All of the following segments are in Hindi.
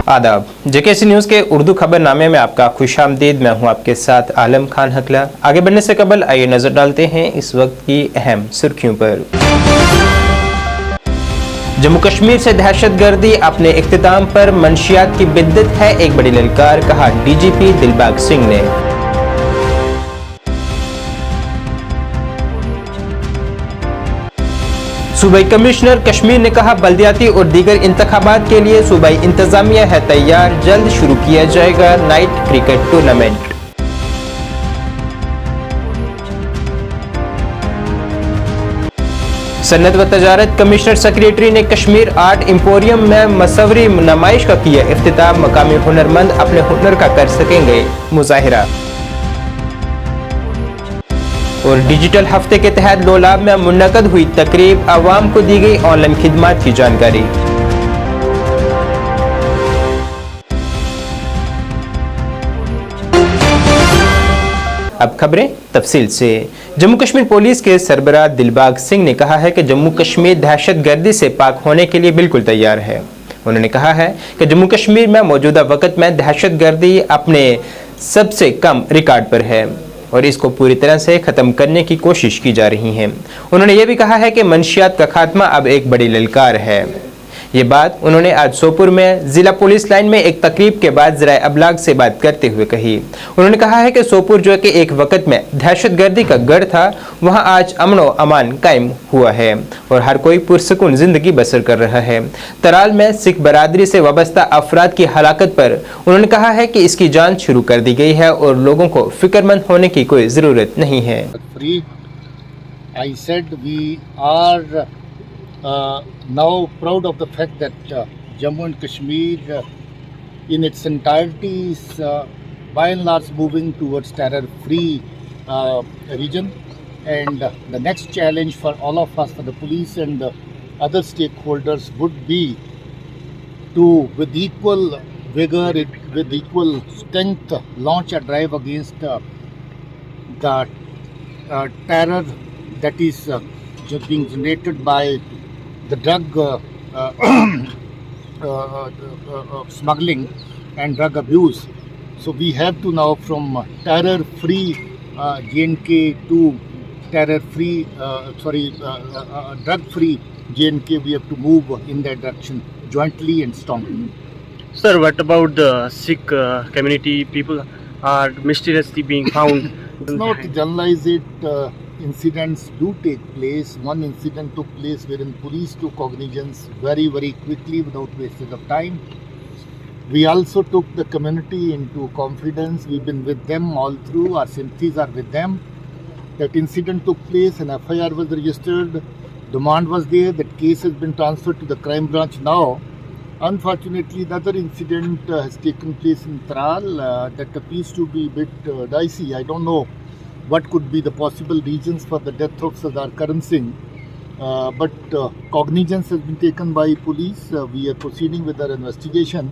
आदाब। जेकेसी न्यूज़ के उर्दू खबरनामे में आपका खुशामदीद। मैं हूं आपके साथ आलम खान हकला। आगे बढ़ने से कबल आइए नजर डालते हैं इस वक्त की अहम सुर्खियों पर। जम्मू कश्मीर से दहशतगर्दी अपने इख्तिताम पर मंशियात की बिद्दत है एक बड़ी ललकार, कहा डीजीपी दिलबाग सिंह ने। सूबाई कमिश्नर कश्मीर ने कहा बल्दियाती और दीगर इंतखाबात के लिए सूबाई इंतजामिया है तैयार, जल्द शुरू किया जाएगा नाइट क्रिकेट टूर्नामेंट। सन्नत व तजारत कमिश्नर सेक्रेटरी ने कश्मीर आर्ट एम्पोरियम में मसवरी नुमाइश का किया इफ्तिताह, मकामी हुनरमंद अपने हुनर का कर सकेंगे मुजाहिरा। और डिजिटल हफ्ते के तहत लोलाब में मुनक़द हुई तकरीब, अवाम को दी गई ऑनलाइन खिदमात की जानकारी। अब खबरें तफसील से। जम्मू कश्मीर पुलिस के सरबराह दिलबाग सिंह ने कहा है कि जम्मू कश्मीर दहशतगर्दी से पाक होने के लिए बिल्कुल तैयार है। उन्होंने कहा है कि जम्मू कश्मीर में मौजूदा वक्त में दहशतगर्दी अपने सबसे कम रिकॉर्ड पर है और इसको पूरी तरह से ख़त्म करने की कोशिश की जा रही है। उन्होंने ये भी कहा है कि मंशियात का खात्मा अब एक बड़ी ललकार है। ये बात उन्होंने आज सोपुर में ज़िला पुलिस लाइन में एक तकरीब के बाद ज़राए अबलाग से बात करते हुए कही। उन्होंने कहा है कि सोपुर जो कि एक वक्त में दहशतगर्दी का गढ़ था, वहाँ आज अमन व अमान कायम हुआ है और हर कोई पुरसुकून ज़िंदगी बसर कर रहा है। तराल में सिख बरादरी से वाबस्ता अफराद की हलाकत पर उन्होंने कहा है कि इसकी जांच शुरू कर दी गई है और लोगों को फिक्रमंद होने की कोई ज़रूरत नहीं है। Now proud of the fact that Jammu and Kashmir in its entirety is by and large moving towards terror-free region, and the next challenge for all of us, for the police and the other stakeholders, would be to, with equal vigor, with equal strength, launch a drive against the terror that is being generated by the drug smuggling and drug abuse. So we have to now, from terror-free J&K to terror-free, drug-free J&K, we have to move in that direction jointly and strongly. Sir, what about the Sikh community? People are mysteriously being found. Let's not generalize it. Incidents do take place. One incident took place wherein police took cognizance very, very quickly without wastage of time. We also took the community into confidence. We've been with them all through. Our sympathies are with them. That incident took place, an FIR was registered, demand was there, that case has been transferred to the crime branch now. Unfortunately, the other incident has taken place in Tral that appears to be a bit dicey. I don't know what could be the possible reasons for the death of Sardar Karan Singh. But cognizance has been taken by police. We are proceeding with our investigation,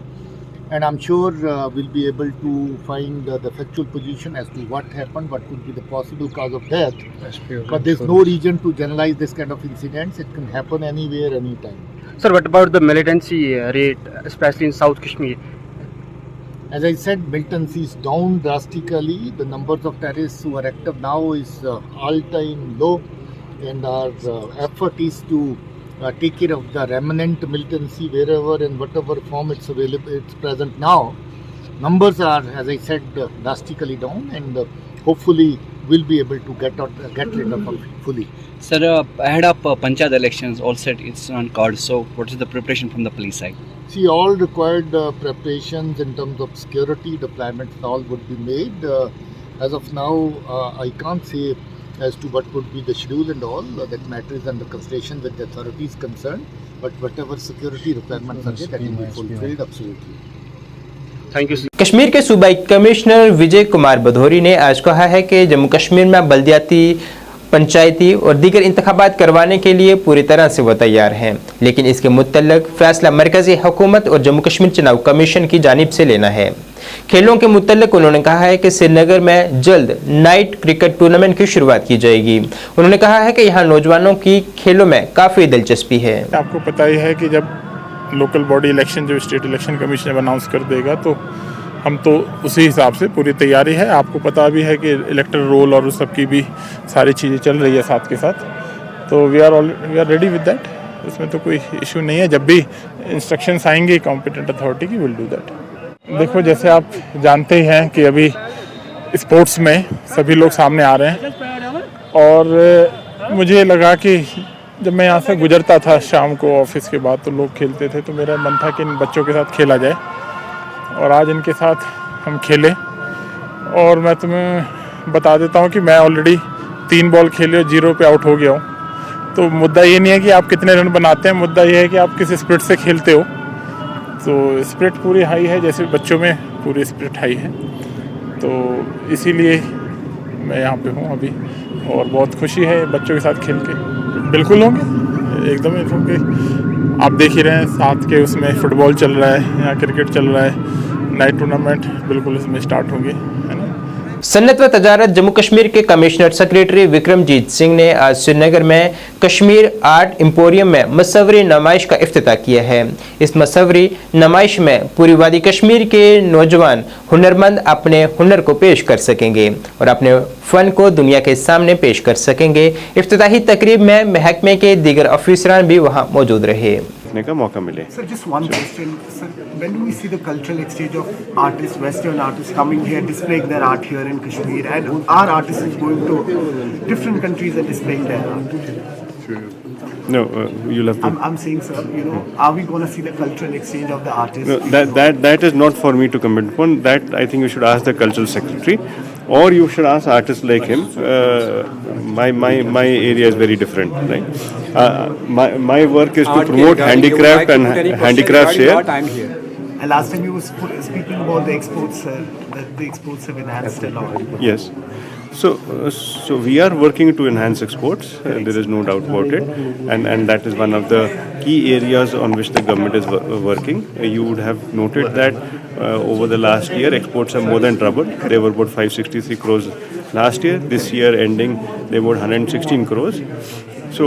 and I'm sure we'll be able to find the factual position as to what happened, what could be the possible cause of death. But there's no reason to generalize this kind of incidents. It can happen anywhere, anytime. Sir, what about the militancy rate, especially in South Kashmir? As I said, militancy is down drastically. The numbers of terrorists who are active now is all-time low, and our effort is to take care of the remnant militancy wherever and whatever form it's available, it's present now. Numbers are, as I said, drastically down, and hopefully we'll be able to get rid of it fully. Sir, ahead of Panchayat elections, all set it's on card. So, what is the preparation from the police side? See, all required preparations in terms of security, deployments, all would be made. As of now, I can't say as to what would be the schedule and all. That matter is under consideration with the authorities concerned. But whatever security requirements are there, that will be fulfilled absolutely. Thank you, sir. Kashmir के सूबाई कमिश्नर विजय कुमार भदौरी ने आज कहा है कि जम्मू कश्मीर में बल्दियाती, पंचायती और दीगर इंतखाबात करवाने के लिए पूरी तरह से वो तैयार हैं, लेकिन इसके मुतल्लिक फैसला मरकज़ी हुकूमत और जम्मू कश्मीर चुनाव कमीशन की जानिब से लेना है। खेलों के मुतल्लिक उन्होंने कहा है कि श्रीनगर में जल्द नाइट क्रिकेट टूर्नामेंट की शुरुआत की जाएगी। उन्होंने कहा है कि यहाँ नौजवानों की खेलों में काफ़ी दिलचस्पी है। आपको पता ही है कि जब लोकल बॉडी इलेक्शन जो स्टेट इलेक्शन कमीशन अनाउंस कर देगा तो हम तो उसी हिसाब से पूरी तैयारी है। आपको पता भी है कि इलेक्टोरल रोल और उस सब की भी सारी चीज़ें चल रही है साथ के साथ, तो we are ready with that. उसमें तो कोई इशू नहीं है। जब भी इंस्ट्रक्शंस आएंगे कॉम्पिटेंट अथॉरिटी की, विल डू दैट। देखो, जैसे आप जानते ही हैं कि अभी स्पोर्ट्स में सभी लोग सामने आ रहे हैं, और मुझे लगा कि जब मैं यहाँ से गुजरता था शाम को ऑफिस के बाद, तो लोग खेलते थे, तो मेरा मन था कि इन बच्चों के साथ खेला जाए, और आज इनके साथ हम खेले। और मैं तुम्हें बता देता हूँ कि मैं ऑलरेडी 3 बॉल खेले और 0 पे आउट हो गया हूँ। तो मुद्दा ये नहीं है कि आप कितने रन बनाते हैं, मुद्दा ये है कि आप किस स्पिरिट से खेलते हो। तो स्पिरिट पूरी हाई है, जैसे बच्चों में पूरी स्पिरिट हाई है, तो इसीलिए मैं यहाँ पे हूँ अभी, और बहुत खुशी है बच्चों के साथ खेल के। बिल्कुल होंगे, एकदम ही होंगे। आप देख ही रहे हैं, साथ के उसमें फुटबॉल चल रहा है, यहाँ क्रिकेट चल रहा है, नाइट टूर्नामेंट बिल्कुल इसमें स्टार्ट होंगे, है ना। सन्नत व तजारत जम्मू कश्मीर के कमिश्नर सेक्रेटरी विक्रमजीत सिंह ने आज श्रीनगर में कश्मीर आर्ट एम्पोरियम में मसवरी नुमाइश का इफ्तिताह किया है। इस मसवरी नुमाइश में पूरी वादी कश्मीर के नौजवान हुनरमंद अपने हुनर को पेश कर सकेंगे और अपने फन को दुनिया के सामने पेश कर सकेंगे। इफ्तिताही तकरीब में महकमे के दीगर अफसरान भी वहाँ मौजूद रहे। का मौका मिले। Sir, just one question. Sir, when do we see the cultural exchange of artists, Western artists coming here, displaying their art here in Kashmir, and our artists is going to different countries and displaying their art? No, you'll have to. I'm saying, sir, you know, are we going to see the cultural exchange of the artists? No, that is not for me to comment upon. That I think you should ask the cultural secretary, or you should ask artists like him. My area is very different, right? My work is to promote handicraft and handicrafts here. And last time you were speaking about the exports, sir, that the exports have enhanced a lot. Yes. So we are working to enhance exports. There is no doubt about it, and that is one of the key areas on which the government is working. You would have noted that over the last year, exports have more than doubled. They were about 563 crores last year. This year ending, they were 116 crores. So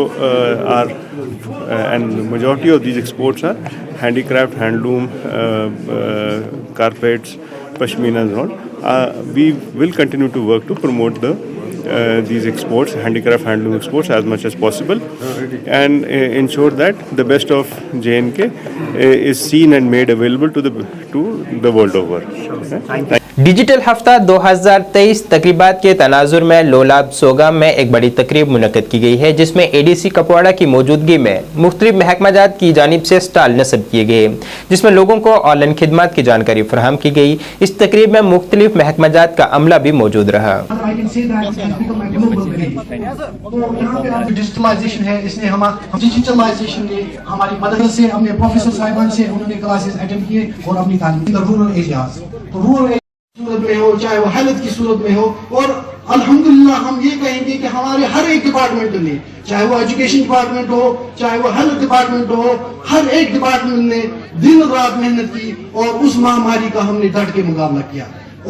and the majority of these exports are handicraft, handloom, carpets, pashmina and all. We will continue to work to promote these exports, handicraft, handloom exports as much as possible, and ensure that the best of J&K is seen and made available to the world over. Thank you. Digital हफ्ता 2023 तकरीबात के तनाजुर में लोलाब सोगाम में एक बड़ी तकरीब मुनक्कद की गई है, जिसमें एडीसी कपवाड़ा की मौजूदगी में मुख्तलिफ महकमाजात की जानिब से स्टॉल नस्ब किए गए, जिसमें लोगों को ऑनलाइन खिदमात की जानकारी फराहम की गई। इस तकरीब में मुख्तलिफ महकमाजात का अमला भी मौजूद रहा। डिजिटलाइजेशन है, इसने डिजिटलाइजेशन ने हमारी मदद से अपने प्रोफेसर साहिबान से उन्होंने क्लासेस अटेंड किए और अपनी तालीम रूरल एरियाज, रूरल सूरत में हो, चाहे वो हेल्थ की सूरत में हो, और अल्हम्दुलिल्लाह हम ये कहेंगे कि हमारे हर एक डिपार्टमेंट ने, चाहे वो एजुकेशन डिपार्टमेंट हो, चाहे वो हेल्थ डिपार्टमेंट हो, हर एक डिपार्टमेंट ने दिन रात मेहनत की और उस महामारी का हमने डट के मुकाबला किया।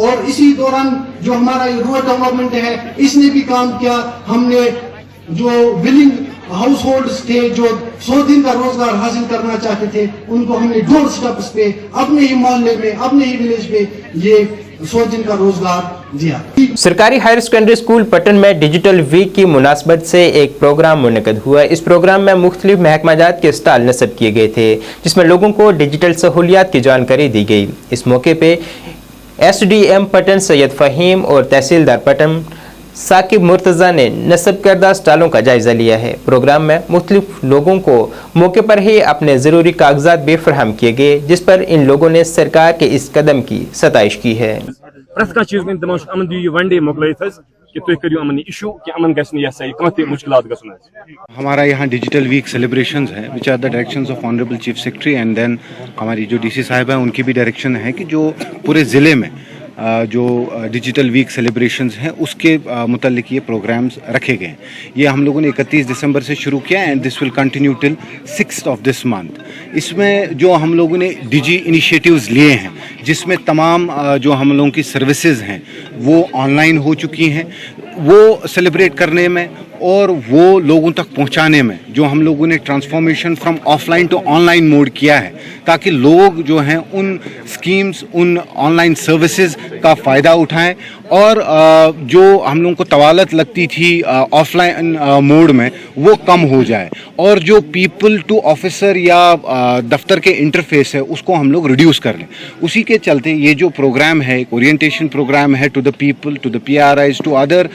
और इसी दौरान जो हमारा रूरल डेवलपमेंट है, इसने भी काम किया। हमने जो विलिंग हाउस होल्ड्स थे, जो 100 दिन का रोजगार हासिल करना चाहते थे, उनको हमने डोर स्टेप्स पे अपने ही मोहल्ले में, अपने ही विलेज पे ये 100 दिन का रोजगार दिया। सरकारी हायर सेकेंडरी स्कूल पटन में डिजिटल वीक की मुनासबत से एक प्रोग्राम मुनक्कद हुआ। इस प्रोग्राम में मुख्तलिफ महकमाजात के स्टॉल नस्ब किए गए थे, जिसमें लोगों को डिजिटल सहूलियात की जानकारी दी गई। इस मौके पे SDM पटन सैयद फ़हीम और तहसीलदार पटन साकिब मुर्तज़ा ने नस्ब करदा स्टॉलों का जायजा लिया है। प्रोग्राम में मुख्तलिफ लोगों को मौके पर ही अपने ज़रूरी कागजात भी फराहम किए गए, जिस पर इन लोगों ने सरकार के इस कदम की सताइश की है। हमारा यहाँ डिजिटल वीक सेलिब्रेशंस है, which are the directions of honourable chief secretary, and then हमारी जो DC साहिबा है उनकी भी डायरेक्शन है कि जो पूरे ज़िले में जो डिजिटल वीक सेलिब्रेशंस हैं उसके मुतालिक ये प्रोग्राम्स रखे गए हैं। ये हम लोगों ने 31 दिसंबर से शुरू किया and this will continue till 6th of this month. इसमें जो हम लोगों ने डिजी इनिशिएटिव्स लिए हैं, जिसमें तमाम जो हम लोगों की सर्विसेज हैं वो ऑनलाइन हो चुकी हैं। वो सेलिब्रेट करने में और वो लोगों तक पहुंचाने में जो हम लोगों ने transformation from offline to online mode किया है, ताकि लोग जो हैं उन स्कीम्स, उन ऑनलाइन सर्विसेज का फ़ायदा उठाएं और जो हम लोगों को तवालत लगती थी ऑफलाइन मोड में वो कम हो जाए और जो पीपल टू ऑफिसर या दफ्तर के इंटरफेस है उसको हम लोग रिड्यूस कर लें। उसी के चलते ये जो प्रोग्राम है, एक ओरिएंटेशन प्रोग्राम है to the people, to the PRIs, to other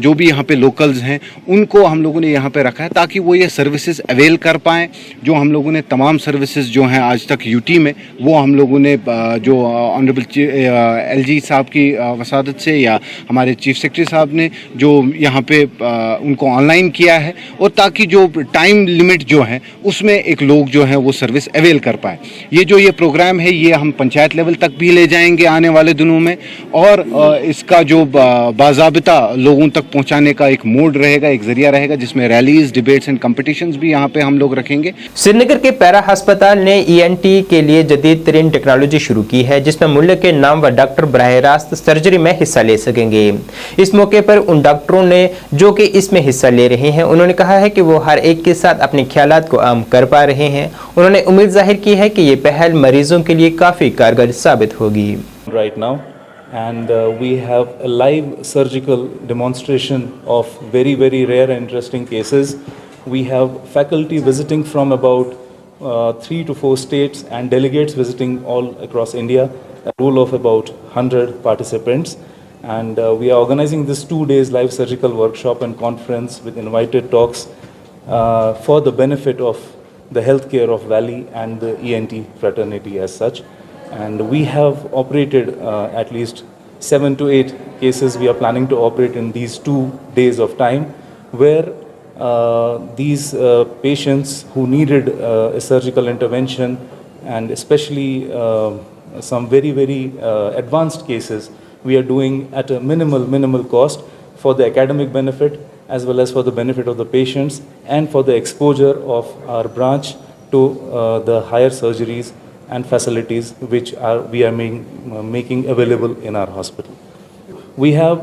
जो भी यहाँ पे लोकल्स हैं, उनको हम लोगों ने यहाँ पे रखा है ताकि वो ये सर्विसेज अवेल कर पाएँ। जो हम लोगों ने तमाम सर्विसेज जो हैं आज तक यूटी में, वो हम लोगों ने जो ऑनरेबल LG साहब की वसादत से या हमारे चीफ सेक्रेटरी साहब ने जो यहाँ पे उनको ऑनलाइन किया है, और ताकि जो टाइम लिमिट जो है उसमें एक लोग जो हैं वो सर्विस अवेल कर पाए। ये प्रोग्राम है ये हम पंचायत लेवल तक भी ले जाएंगे आने वाले दिनों में, और इसका जो बाज़ाबिता लोगों तक पहुँचाने का एक मोड रहेगा, एक जरिया रहेगा, जिसमें रैलीज, डिबेट्स एंड कॉम्पिटिशन्स भी यहाँ पे हम लोग रखेंगे। श्रीनगर के पैरा अस्पताल ने ENT के लिए जदीद तरीन टेक्नोलॉजी शुरू की है, जिसमें मुल्क के नामवर डॉक्टर बराह रास्त सर्जरी में हिस्सा ले सकेंगे। इस मौके पर उन डॉक्टरों ने जो कि इसमें हिस्सा ले रहे हैं, उन्होंने कहा है कि वो हर एक के साथ अपने ख्यालात को आम कर पा रहे हैं। उन्होंने उम्मीद जाहिर की है कि ये पहल मरीजों के लिए काफ़ी कारगर साबित होगी। Right now, and we have a live surgical demonstration of very rare and interesting cases. We have faculty visiting from about 3 to 4 states and delegates visiting all across India, a total of about 100 participants. And we are organizing this 2 days live surgical workshop and conference with invited talks for the benefit of the healthcare of Valley and the ENT fraternity as such. And we have operated at least 7 to 8 cases we are planning to operate in these 2 days of time, where these patients who needed a surgical intervention, and especially some very advanced cases, we are doing at a minimal cost for the academic benefit as well as for the benefit of the patients and for the exposure of our branch to the higher surgeries and facilities which we are making available in our hospital. We have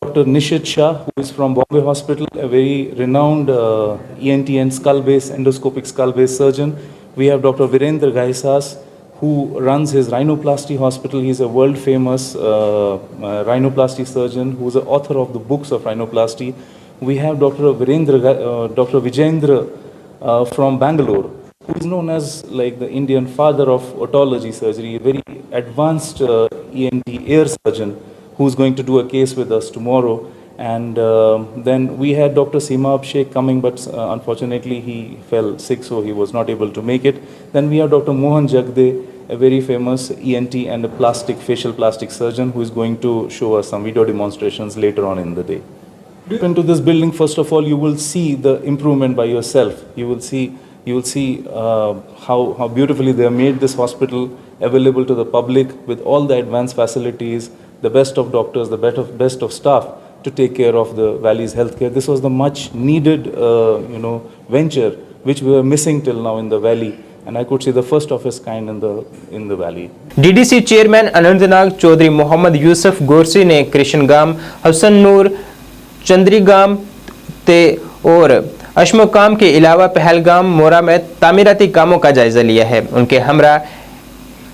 Dr. Nishit Shah, who is from Bombay Hospital, a very renowned ENT and skull-based, endoscopic skull-based surgeon. We have Dr. Virendra Gaisas, who runs his rhinoplasty hospital. He is a world-famous rhinoplasty surgeon who is the author of the books of rhinoplasty. We have Dr. Vijayendra from Bangalore, who is known as like the Indian father of otology surgery, a very advanced ENT ear surgeon who is going to do a case with us tomorrow. And then we had Dr. Seema Abhishek coming, but unfortunately he fell sick, so he was not able to make it. Then we have Dr. Mohan Jagde, a very famous ENT and a facial plastic surgeon who is going to show us some video demonstrations later on in the day. Into this building, first of all, you will see the improvement by yourself. You will see how beautifully they have made this hospital available to the public with all the advanced facilities, the best of doctors, the best of staff to take care of the Valley's healthcare. This was the much needed venture which we were missing till now in the Valley, and I could say the first of its kind in the Valley. DDC chairman Anantnag Chaudhary Mohammad Yusuf Gorsi ने कृष्णगाम, हसन नूर, चंद्रीगाम और अशमोकाम के अलावा पहलगाम, मोरा में तामीराती कामों का जायजा लिया है। उनके हमरा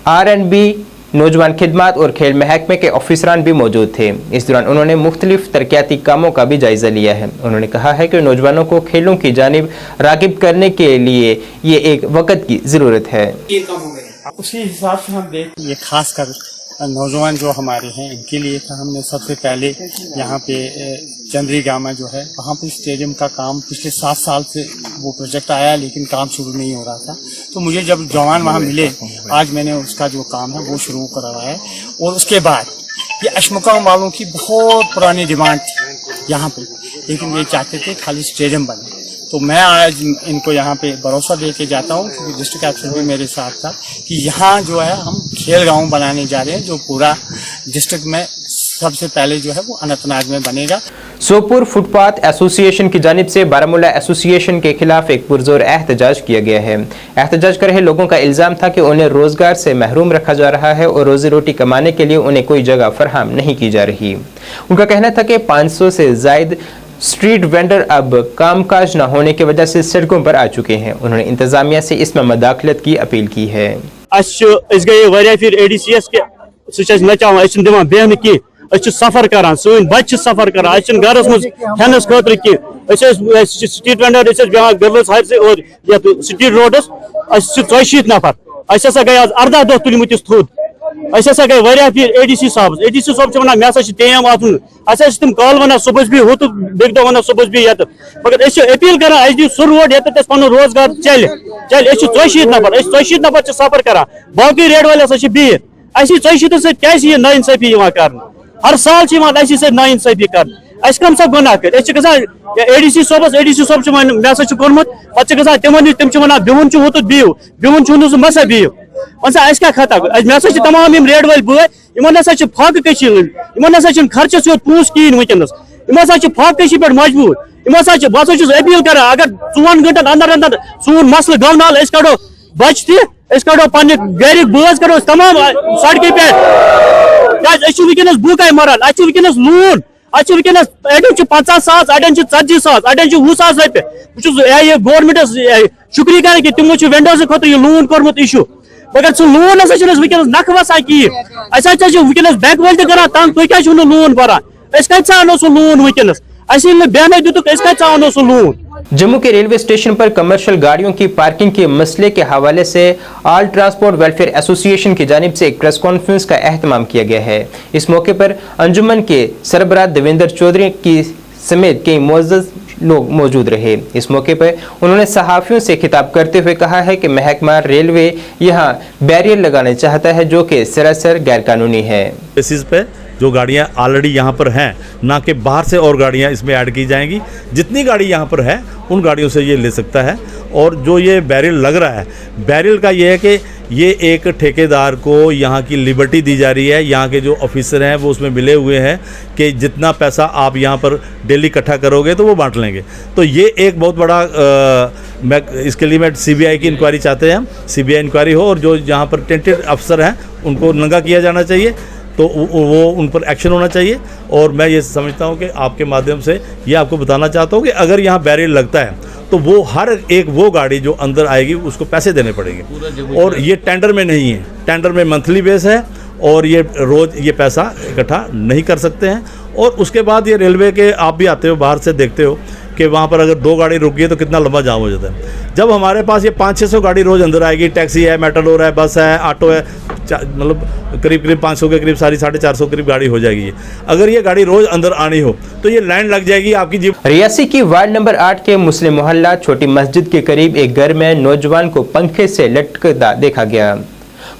R&B, नौजवान खिदमात और खेल महकमे के ऑफिसरान भी मौजूद थे। इस दौरान उन्होंने मुख्तलिफ तरक्याती कामों का भी जायजा लिया है। उन्होंने कहा है कि नौजवानों को खेलों की जानिब रागिब करने के लिए ये एक वक्त की ज़रूरत है। उसी हिसाब से हम देख, ये खास कर नौजवान जो हमारे हैं इनके लिए था। हमने सबसे पहले यहाँ पे चंद्रीगामा जो है वहाँ पे स्टेडियम का काम पिछले 7 साल से वो प्रोजेक्ट आया, लेकिन काम शुरू नहीं हो रहा था। तो मुझे जब जवान वहाँ मिले, आज मैंने उसका जो काम है वो शुरू करवाया है। और उसके बाद ये अशमुकाम वालों की बहुत पुरानी डिमांड थी यहाँ पे, लेकिन ये चाहते थे खाली स्टेडियम बने। तो मैं आज इनको यहाँ पे भरोसा दे के जाता हूँ, क्योंकि डिस्ट्रिक्ट अफसर भी मेरे साथ था, कि यहाँ जो है हम खेल गाँव बनाने जा रहे हैं जो पूरा डिस्ट्रिक्ट में सबसे पहले जो है वो अनंतनाग में बनेगा। सोपुर फुटपाथ एसोसिएशन की जानिब से बारामूला एसोसिएशन के खिलाफ एक पुरजोर एहतजाज किया गया है। एहतजाज कर रहे लोगों का इल्जाम था कि उन्हें रोजगार से महरूम रखा जा रहा है और रोजी रोटी कमाने के लिए उन्हें कोई जगह फराहम नहीं की जा रही। उनका कहना था कि 500 से जायद स्ट्रीट वेंडर अब कामकाज न होने की वजह से सड़कों पर आ चुके हैं। उन्होंने इंतजामिया से इसमें मदाखलत की अपील की है। गए फिर ADCS के नचावान दिवान बेहन कह सफर करान सन बच्चे सफर करान गरस मज हेनस खतर कह स्ट्रीट वेंडर बेहान गर्ल्स हायर से और स्ट्रीट रोडस 40 नफर असा गए आज 18 दह तुलमत थोद असा गए फिर ADC साहब वन मे टेम आन तम कल वन सुबह भी हुत बेक दह वन सुबह भी ये मगर अपील कर दी सह रोड ये पन रोजगार चल 40 नफर 40 नफर सफर करान बाकी रेड वाले हसा बिह 40 सह नाइंसाफी कर हर साल नाइंसाफी कर कम सा गुनाह कर ADC साहब मे कोर्मुत पे तम वन बिहुन हुत बिहुन बिहुन मसा बिह वन क्या खता मे तमाम रेड वाल बॉय इन फाक इन खर्च सो पूस कहें वनकस इन फाक पे मजबूर बह अपील कर अगर 4 घंटन अंदर अंदर सोन मसल गवनाल कड़ो बच तड़ो पे गर बज करो तमाम सड़क पे वनकस बुकाय मरान वनकस लून वनकस अड़न 50,000 अड़न 40,000 अड़न 20,000 रुपये गवर्नमेंटस शुक्रिया कर कि तमो वेंडर्स खुद लून कोर्मुत इशू मगर सह लून वनकस नख वसान कहें वनकस बैंक वाल कर तंग तुम क्या लून भरान कत अनो सह लून वनकस बेहन दुत कत अनो सह लून। जम्मू के रेलवे स्टेशन पर कमर्शियल गाड़ियों की पार्किंग के मसले के हवाले से ऑल ट्रांसपोर्ट वेलफेयर एसोसिएशन की जानिब से एक प्रेस कॉन्फ्रेंस का एहतमाम किया गया है। इस मौके पर अंजुमन के सरबराह देवेंद्र चौधरी की समेत कई मुअज़्ज़ज़ लोग मौजूद रहे। इस मौके पर उन्होंने सहाफ़ियों से खिताब करते हुए कहा है कि महकमा रेलवे यहाँ बैरियर लगाना चाहता है जो कि सरासर गैरकानूनी है। बेसिस पे जो गाड़ियाँ ऑलरेडी यहाँ पर हैं, ना कि बाहर से और गाड़ियाँ इसमें ऐड की जाएंगी। जितनी गाड़ी यहाँ पर है उन गाड़ियों से ये ले सकता है। और जो ये बैरियर लग रहा है, बैरियर का ये है कि ये एक ठेकेदार को यहाँ की लिबर्टी दी जा रही है। यहाँ के जो ऑफिसर हैं वो उसमें मिले हुए हैं कि जितना पैसा आप यहाँ पर डेली इकट्ठा करोगे तो वो बांट लेंगे। तो ये एक बहुत बड़ा इसके लिए मैं CBI की इंक्वायरी चाहते हैं, हम CBI इंक्वायरी हो और जो यहाँ पर टेंटेड अफसर हैं उनको नंगा किया जाना चाहिए, तो वो उन पर एक्शन होना चाहिए। और मैं ये समझता हूँ कि आपके माध्यम से ये आपको बताना चाहता हूँ कि अगर यहाँ बैरियर लगता है तो वो हर एक वो गाड़ी जो अंदर आएगी उसको पैसे देने पड़ेंगे। और ये टेंडर में नहीं है, टेंडर में मंथली बेस है और ये रोज़ ये पैसा इकट्ठा नहीं कर सकते हैं। और उसके बाद ये रेलवे के आप भी आते हो बाहर से देखते हो कि वहाँ पर अगर 2 गाड़ी रुकी है तो कितना लंबा जाम हो जाता है। जब हमारे पास ये 500-600 गाड़ी रोज़ अंदर आएगी, टैक्सी है, मेटाडोर है, बस है, ऑटो है, मतलब करीब 500 के करीब 450 करीब गाड़ी हो जाएगी। अगर ये गाड़ी रोज़ अंदर आनी हो तो ये लाइन लग जाएगी आपकी जीप। रियासी की वार्ड नंबर 8 के मुस्लिम मोहल्ला छोटी मस्जिद के करीब एक घर में नौजवान को पंखे से लटकता देखा गया।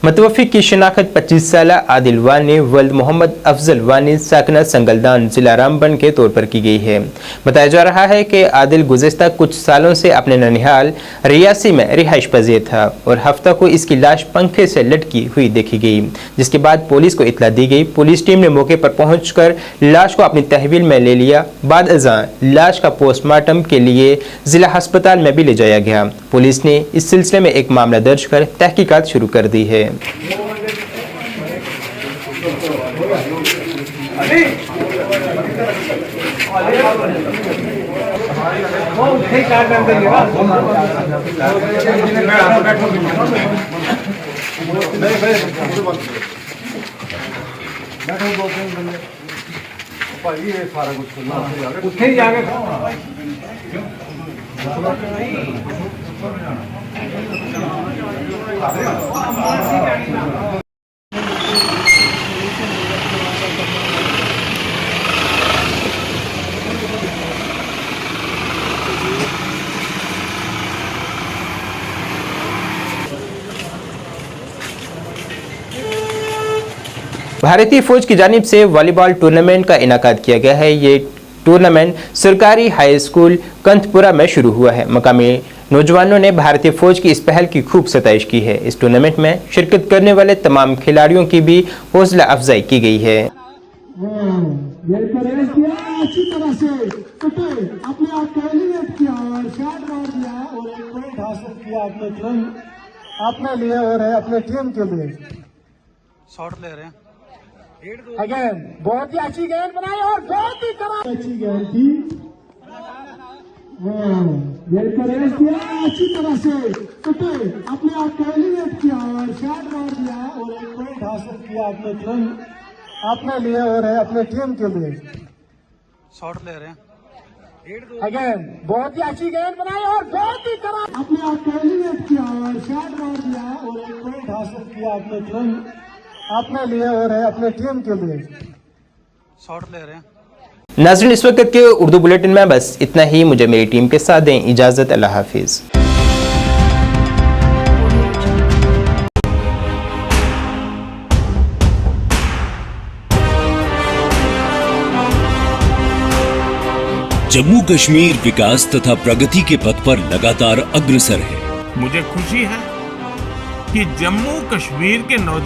मतवफ़ी की शिनाख्त 25 साला आदिल वानी वल्द मोहम्मद अफजल वानी साकना संगलदान जिला रामबन के तौर पर की गई है। बताया जा रहा है कि आदिल गुज़िश्ता कुछ सालों से अपने ननिहाल रियासी में रिहाइश पजीर था और हफ्ता को इसकी लाश पंखे से लटकी हुई देखी गई, जिसके बाद पुलिस को इतला दी गई। पुलिस टीम ने मौके पर पहुंचकर लाश को अपनी तहवील में ले लिया। बाद अज़ां लाश का पोस्टमार्टम के लिए जिला अस्पताल में भी ले जाया गया। पुलिस ने इस सिलसिले में एक मामला दर्ज कर तहकीकात शुरू कर दी है। भारतीय फौज की जानिब से वॉलीबॉल टूर्नामेंट का इनाकाद किया गया है। ये टूर्नामेंट सरकारी हाई स्कूल कंथपुरा में शुरू हुआ है। मकामी नौजवानों ने भारतीय फौज की इस पहल की खूब सताइश की है। इस टूर्नामेंट में शिरकत करने वाले तमाम खिलाड़ियों की भी हौसला अफजाई की गई है। अच्छी तरह से कटे, अपने आप को एलिवेट किया और शॉट मार दिया और एक पॉइंट हासिल किया अपने टीम अपने लिए और अपने टीम के लिए। शॉट ले रहे हैं अगेन बहुत ही अच्छी गेंद बनाई और बहुत ही अच्छी गेंद थी। गेंद को रेस किया, अच्छी तरह से कटे, अपने आप को एलिवेट किया और शॉट मार दिया और एक पॉइंट हासिल किया अपने टीम अपने लिए और अपने टीम के लिए। शॉट ले रहे हैं अगेन बहुत ही अच्छी गेंद बनाई और बहुत ही तरह अपने आप को एलिवेट किया और शॉट मार दिया और एक पॉइंट हासिल किया अपने टीम अपने लिए और अपने टीम के लिए। शॉट ले रहे हैं नाज़रीन, इस वक्त के उर्दू बुलेटिन में बस इतना ही। मुझे मेरी टीम के साथ दें इजाज़त। अल्लाह हाफिज़। जम्मू कश्मीर विकास तथा प्रगति के पथ पर लगातार अग्रसर है। मुझे खुशी है कि जम्मू कश्मीर के नौजवान